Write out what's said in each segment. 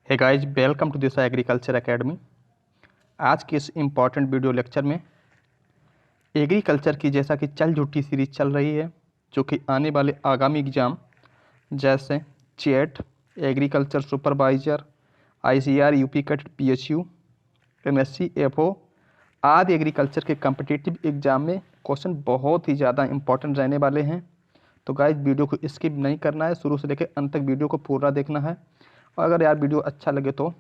Hey guys, welcome to this agriculture academy. आज के इस इम्पॉर्टेंट वीडियो लेक्चर में एग्रीकल्चर की जैसा कि चल झूठी सीरीज चल रही है, जो कि आने वाले आगामी एग्जाम जैसे चेट, agriculture supervisor, ICR, UP CAT, PHU, MSc, FO आदि एग्रीकल्चर के कम्पिटिटिव एग्जाम में क्वेश्चन बहुत ही ज़्यादा इंपॉर्टेंट रहने वाले हैं। तो गाइस, वीडियो को स्किप नहीं करना है, शुरू से लेकर अंत तक वीडियो को पूरा देखना है। और अगर यार वीडियो अच्छा लगे तो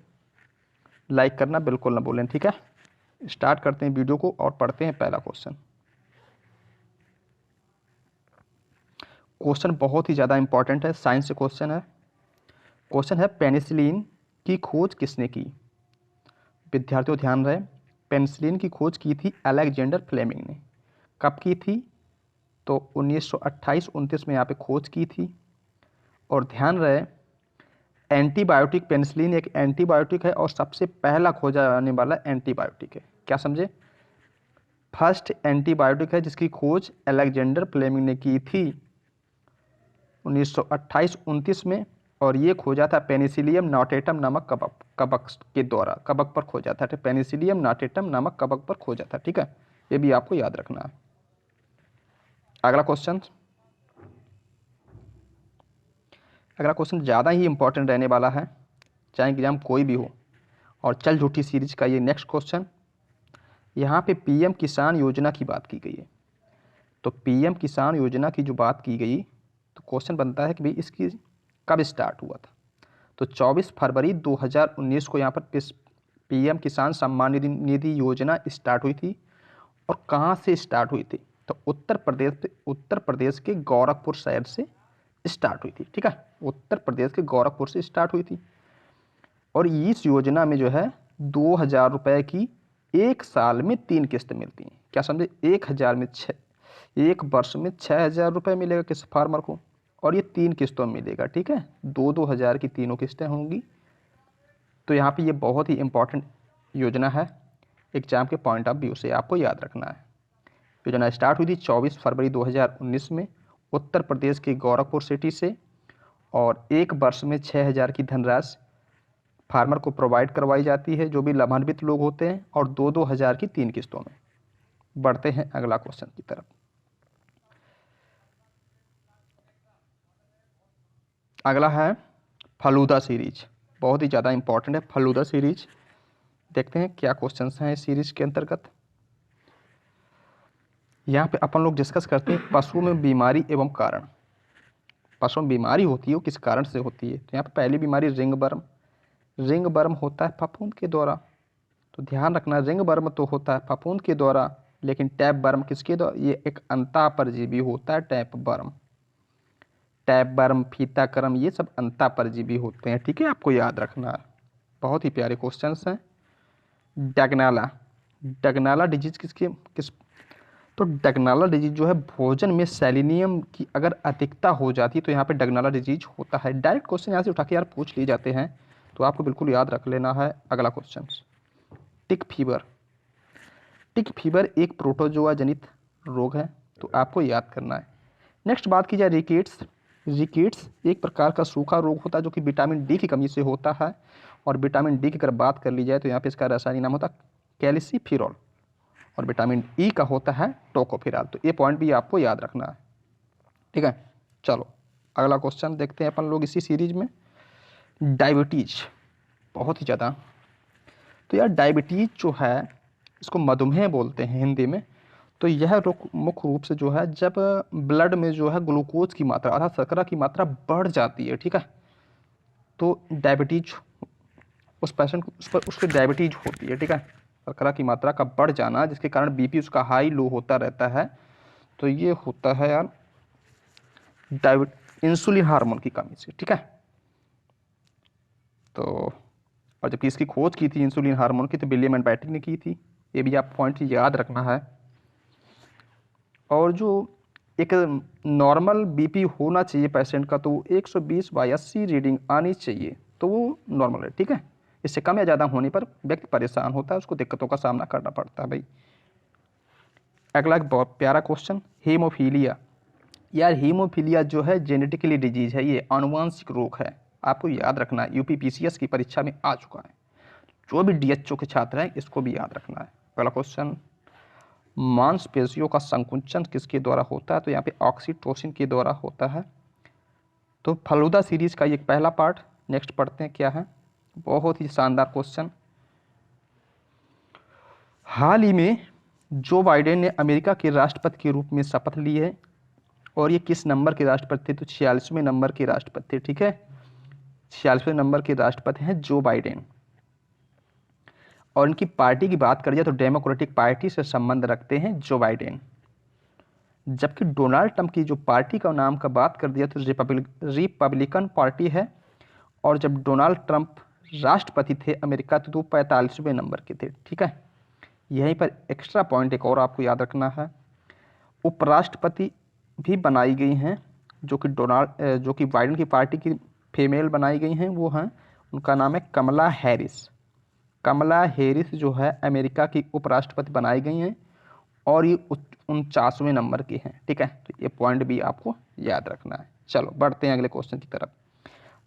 लाइक करना बिल्कुल ना भूलें, ठीक है। स्टार्ट करते हैं वीडियो को और पढ़ते हैं पहला क्वेश्चन। क्वेश्चन बहुत ही ज़्यादा इंपॉर्टेंट है, साइंस से क्वेश्चन है। क्वेश्चन है, पेनिसिलिन की खोज किसने की। विद्यार्थियों ध्यान रहे, पेनिसिलिन की खोज की थी अलेक्जेंडर फ्लेमिंग ने। कब की थी? तो 1928-29 में यहाँ पे खोज की थी। और ध्यान रहे, एंटीबायोटिक, पेनिसिलिन एक एंटीबायोटिक है और सबसे पहला खोजा जाने वाला एंटीबायोटिक है। क्या समझे? फर्स्ट एंटीबायोटिक है जिसकी खोज अलेक्जेंडर फ्लेमिंग ने की थी 1928-29 में। और ये खोजा था पेनिसिलियम नाटेटम नामक कवक के द्वारा। कवक पर खोजा था, पेनिसिलियम नाटेटम नामक कवक पर खोजा था, ठीक है। ये भी आपको याद रखना है। अगला क्वेश्चन ज़्यादा ही इंपॉर्टेंट रहने वाला है, चाहे एग्जाम कोई भी हो। और चल झूठी सीरीज का ये नेक्स्ट क्वेश्चन। यहाँ पे पीएम किसान योजना की बात की गई है। तो पीएम किसान योजना की जो बात की गई, तो क्वेश्चन बनता है कि भाई इसकी कब स्टार्ट हुआ था। तो 24 फरवरी 2019 को यहाँ पर पीएम किसान सम्मान निधि योजना स्टार्ट हुई थी। और कहाँ से स्टार्ट हुई थी? तो उत्तर प्रदेश के गोरखपुर शहर से स्टार्ट हुई थी, ठीक है। उत्तर प्रदेश के गोरखपुर से स्टार्ट हुई थी। और इस योजना में जो है 2000 रुपये की एक साल में 3 किस्त मिलती हैं। क्या समझे? 1 वर्ष में 6000 रुपये मिलेगा किस फार्मर को, और ये 3 किस्तों में मिलेगा, ठीक है। 2-2 हज़ार की तीनों किस्तें होंगी। तो यहाँ पे ये बहुत ही इंपॉर्टेंट योजना है, एग्जाम के पॉइंट ऑफ व्यू से आपको याद रखना है। योजना स्टार्ट हुई थी 24 फरवरी 2019 में उत्तर प्रदेश के गोरखपुर सिटी से। और 1 वर्ष में 6000 की धनराशि फार्मर को प्रोवाइड करवाई जाती है, जो भी लाभान्वित लोग होते हैं, और 2-2 हज़ार की 3 किस्तों में। बढ़ते हैं अगला क्वेश्चन की तरफ। अगला है फलूदा सीरीज, बहुत ही ज़्यादा इंपॉर्टेंट है फलूदा सीरीज। देखते हैं क्या क्वेश्चंस हैं इस सीरीज के अंतर्गत। यहाँ पे अपन लोग डिस्कस करते हैं पशुओं में बीमारी एवं कारण। पशुओं में बीमारी होती है वो किस कारण से होती है। तो यहाँ पे पहली बीमारी रिंग बर्म होता है फफूंद के द्वारा। तो ध्यान रखना, रिंग बर्म तो होता है फफूंद के द्वारा, लेकिन टैप बर्म किसके द्वारा? ये एक अंता परजीवी होता है, टैप बर्म, फीताकर्म, ये सब अंता परजीवी होते हैं, ठीक है। आपको याद रखना है, बहुत ही प्यारे क्वेश्चंस हैं। डगनाला डिजीज किस तो डगनाला डिजीज जो है, भोजन में सेलेनियम की अगर अधिकता हो जाती है तो यहाँ पे डगनाला डिजीज होता है। डायरेक्ट क्वेश्चन यहाँ से उठा के यार पूछ लिए जाते हैं, तो आपको बिल्कुल याद रख लेना है। अगला क्वेश्चन, टिक फीवर एक प्रोटोजोआ जनित रोग है, तो आपको याद करना है। नेक्स्ट बात की जाए रिकेट्स एक प्रकार का सूखा रोग होता है, जो कि विटामिन डी की कमी से होता है। और विटामिन डी की अगर बात कर ली जाए तो यहाँ पे इसका रासायनिक नाम होता है कैल्सिफिरॉल, और विटामिन ई का होता है टोकोफेरॉल। तो ये पॉइंट भी आपको याद रखना है, ठीक है। चलो अगला क्वेश्चन देखते हैं अपन लोग इसी सीरीज में। डायबिटीज, बहुत ही ज़्यादा। तो यार डायबिटीज जो है, इसको मधुमेह बोलते हैं हिंदी में। तो यह रोग मुख्य रूप से जो है, जब ब्लड में जो है ग्लूकोज की मात्रा अर्थात शर्करा की मात्रा बढ़ जाती है, ठीक है, तो डायबिटीज उस पेशेंट को उसकी डायबिटीज होती है, ठीक है। शर्करा की मात्रा का बढ़ जाना, जिसके कारण बीपी उसका हाई लो होता रहता है। तो ये होता है यार इंसुलिन हार्मोन की कमी से, ठीक है। तो और जबकि इसकी खोज की थी इंसुलिन हार्मोन की, तो विलियम एंड बैटिक ने की थी। ये भी आप पॉइंट याद रखना है। और जो एक नॉर्मल बीपी होना चाहिए पेशेंट का, तो 120/80 रीडिंग आनी चाहिए, तो वो नॉर्मल है, ठीक है। इससे कम या ज़्यादा होने पर व्यक्ति परेशान होता है, उसको दिक्कतों का सामना करना पड़ता है भाई। अगला एक बहुत प्यारा क्वेश्चन, हीमोफीलिया। यार हीमोफीलिया जो है जेनेटिकली डिजीज है, ये आनुवांशिक रोग है। आपको याद रखना है, यूपीपीसीएस की परीक्षा में आ चुका है। जो भी डीएचओ के छात्र हैं इसको भी याद रखना है। अगला क्वेश्चन, मांसपेशियों का संकुचन किसके द्वारा होता है? तो यहाँ पे ऑक्सीटोसिन के द्वारा होता है। तो फलूदा सीरीज का ये पहला पार्ट। नेक्स्ट पढ़ते हैं क्या है, बहुत ही शानदार क्वेश्चन। हाल ही में जो बाइडेन ने अमेरिका के राष्ट्रपति के रूप में शपथ ली है, और ये किस नंबर के राष्ट्रपति थे? तो 46वें नंबर के राष्ट्रपति थे। ठीक है, 46वें नंबर के राष्ट्रपति हैं जो बाइडेन। और इनकी पार्टी की बात करिए तो डेमोक्रेटिक पार्टी से संबंध रखते हैं जो बाइडेन। जबकि डोनाल्ड ट्रंप की जो पार्टी का नाम का बात कर दिया तो रिपब्लिकन पार्टी है। और जब डोनाल्ड ट्रंप राष्ट्रपति थे अमेरिका तो 45वें नंबर के थे। ठीक है, यहीं पर एक्स्ट्रा पॉइंट एक और आपको याद रखना है, उपराष्ट्रपति भी बनाई गई हैं जो कि बाइडेन की पार्टी की फीमेल बनाई गई हैं, वो हैं, उनका नाम है कमला हैरिस। कमला हैरिस जो है अमेरिका की उपराष्ट्रपति बनाई गई हैं और ये 49वें नंबर की हैं। ठीक है, तो ये पॉइंट भी आपको याद रखना है। चलो बढ़ते हैं अगले क्वेश्चन की तरफ।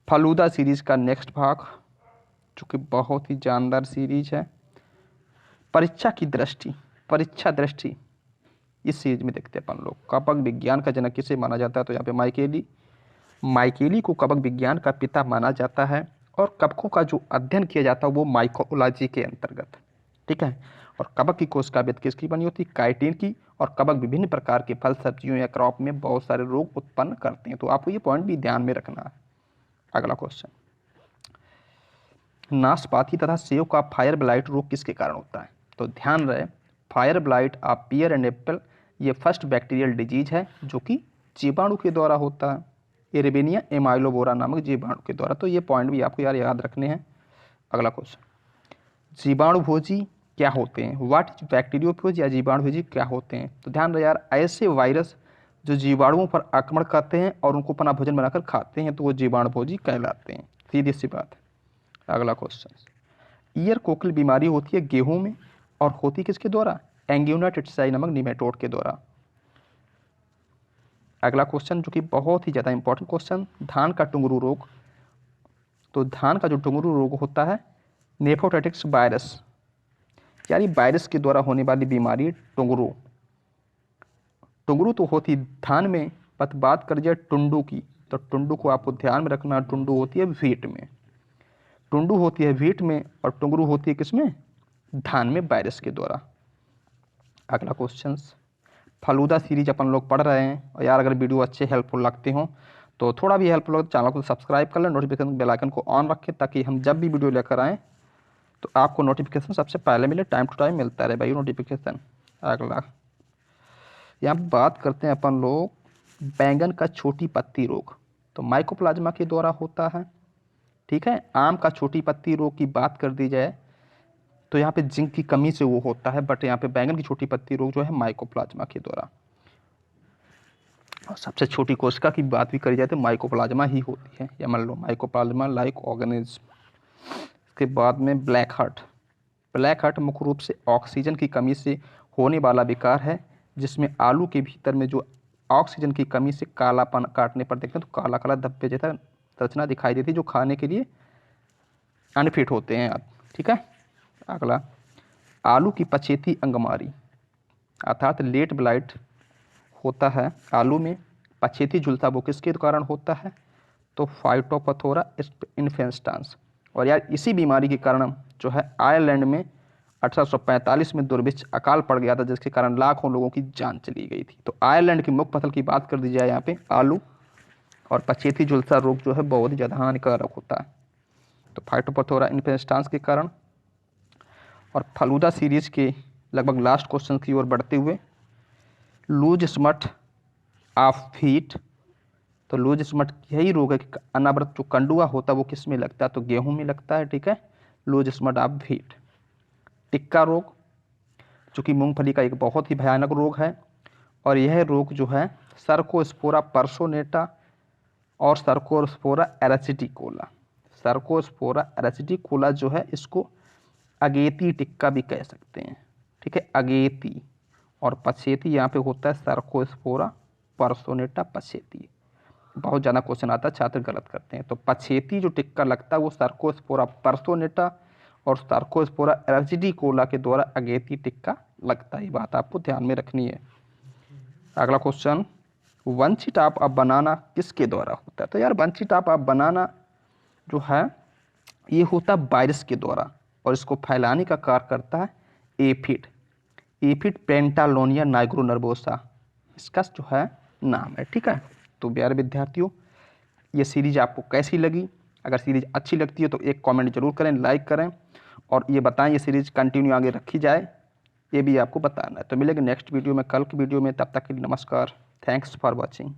फलूदा सीरीज का नेक्स्ट भाग जो कि बहुत ही जानदार सीरीज है। परीक्षा दृष्टि इस सीरीज में देखते हैं अपन लोग। कवक विज्ञान का जनक किसे माना जाता है? तो यहाँ पे माइकेली को कवक विज्ञान का पिता माना जाता है। और कवकों का जो अध्ययन किया जाता है वो माइकोलॉजी के अंतर्गत। ठीक है, और कवक की कोशिका भित्ति किसकी बनी होती है? काइटिन की। और कवक विभिन्न प्रकार के फल सब्जियों या क्रॉप में बहुत सारे रोग उत्पन्न करते हैं। तो आपको ये पॉइंट भी ध्यान में रखना है। अगला क्वेश्चन, नाशपाती तथा सेब का फायर ब्लाइट रोग किसके कारण होता है? तो ध्यान रहे, fire blight of pear and apple ये फर्स्ट बैक्टीरियल डिजीज है जो कि जीवाणु के द्वारा होता है, एरेबिनिया एमाइलोबोरा नामक जीवाणु के द्वारा। तो ये पॉइंट भी आपको याद रखने हैं। अगला क्वेश्चन, जीवाणुभोजी क्या होते हैं? व्हाट इज बैक्टीरियोफेज या जीवाणुभोजी क्या होते हैं? तो ध्यान रहे यार, ऐसे वायरस जो जीवाणुओं पर आक्रमण करते हैं और उनको अपना भोजन बनाकर खाते हैं तो वो जीवाणुभोजी कहलाते हैं। सीधी सी बात है। अगला क्वेश्चन, ईयर कोकिल बीमारी होती है गेहूं में और होती किसके द्वारा? एंग्यूना टिटसाई नामक निमेटोड के द्वारा। अगला क्वेश्चन जो कि बहुत ही ज़्यादा इंपॉर्टेंट क्वेश्चन, धान का टुंगरू रोग। तो धान का जो टुंगरू रोग होता है नेफोटाइटिस वायरस, यानी वायरस के द्वारा होने वाली बीमारी टुंगरू तो होती धान में। पर बात कर जाए टुंडू की तो टुंडू को आपको ध्यान में रखना, टुंडू होती है व्हीट में। टुंडू होती है व्हीट में और टुंगरू होती है किसमें? धान में, वायरस के द्वारा। अगला क्वेश्चन, फलूदा सीरीज अपन लोग पढ़ रहे हैं। और यार अगर वीडियो अच्छे हेल्पफुल लगते हो तो थोड़ा भी हेल्पफुल हो तो चैनल को सब्सक्राइब कर लें, नोटिफिकेशन बेल आइकन को ऑन रखें ताकि हम जब भी वीडियो लेकर आएँ तो आपको नोटिफिकेशन सबसे पहले मिले, टाइम टू टाइम मिलता रहे भाई नोटिफिकेशन। अगला यहाँ बात करते हैं अपन लोग बैंगन का छोटी पत्ती रोग। तो माइकोप्लाज्मा के द्वारा होता है। ठीक है, आम का छोटी पत्ती रोग की बात कर दी जाए तो यहाँ पे जिंक की कमी से वो होता है, बट यहाँ पे बैंगन की छोटी पत्ती रोग जो है माइकोप्लाज्मा के द्वारा। और सबसे छोटी कोशिका की बात भी करी जाए तो माइकोप्लाज्मा ही होती है, या मान लो माइकोप्लाज्मा लाइक ऑर्गेनिज्म। इसके बाद में ब्लैक हार्ट मुख्य रूप से ऑक्सीजन की कमी से होने वाला विकार है, जिसमें आलू के भीतर में जो ऑक्सीजन की कमी से कालापन काटने पर देखते हैं तो काला काला धब्बे जैसा रचना दिखाई देती है जो खाने के लिए अनफिट होते हैं आप। ठीक है, अगला आलू की पछेती अंगमारी अर्थात लेट ब्लाइट होता है आलू में। पछेती झुलसा वो किसके कारण होता है? तो फाइटोपथोरा इन्फेस्टांस। और यार इसी बीमारी के कारण जो है आयरलैंड में 1845 में दुर्भिक्ष अकाल पड़ गया था, जिसके कारण लाखों लोगों की जान चली गई थी। तो आयरलैंड की मुख्य फसल की बात कर दी जाए यहाँ पे आलू, और पछेती झुलसा रोग जो है बहुत ही ज़्यादा हानिकारक होता है। तो फाइटोपथोरा इन्फेस्टांस के कारण। और फलूदा सीरीज के लगभग लास्ट क्वेश्चन की ओर बढ़ते हुए, लूज स्मट ऑफ व्हीट। तो लूज स्मट यही रोग है कि अनावृत जो कंडुआ होता है वो किस में लगता है? तो गेहूं में लगता है। ठीक है, लूज स्मट ऑफ व्हीट। टिक्का रोग जो कि मूंगफली का एक बहुत ही भयानक रोग है, और यह रोग जो है सर्कोस्पोरा पर्सोनेटा और सर्कोस्पोरा एरासिटिकोला जो है इसको अगेती टिक्का भी कह सकते हैं। ठीक है, अगेती। और पछेती यहाँ पे होता है सर्कोस्पोरा पर्सोनेटा पछेती। बहुत ज़्यादा क्वेश्चन आता है, छात्र गलत करते हैं। तो पछेती जो टिक्का लगता है वो सर्कोस्पोरा पर्सोनेटा और सर्कोस्पोरा एर्जिडिकोला के द्वारा अगेती टिक्का लगता है। ये बात आपको ध्यान में रखनी है। अगला क्वेश्चन, वंचित टाप ऑफ बनाना किसके द्वारा होता है? तो यार वंचित टाप ऑफ बनाना जो है ये होता है वायरस के द्वारा, और इसको फैलाने का कार्य करता है एफिड। एफिड पेंटालोनिया नाइग्रोनर्वोसा इसका जो है नाम है। ठीक है, तो प्यारे विद्यार्थियों ये सीरीज आपको कैसी लगी? अगर सीरीज अच्छी लगती है तो एक कमेंट जरूर करें, लाइक करें, और ये बताएं ये सीरीज कंटिन्यू आगे रखी जाए, ये भी आपको बताना है। तो मिलेंगे नेक्स्ट वीडियो में, कल की वीडियो में। तब तक के लिए नमस्कार। Thanks for watching.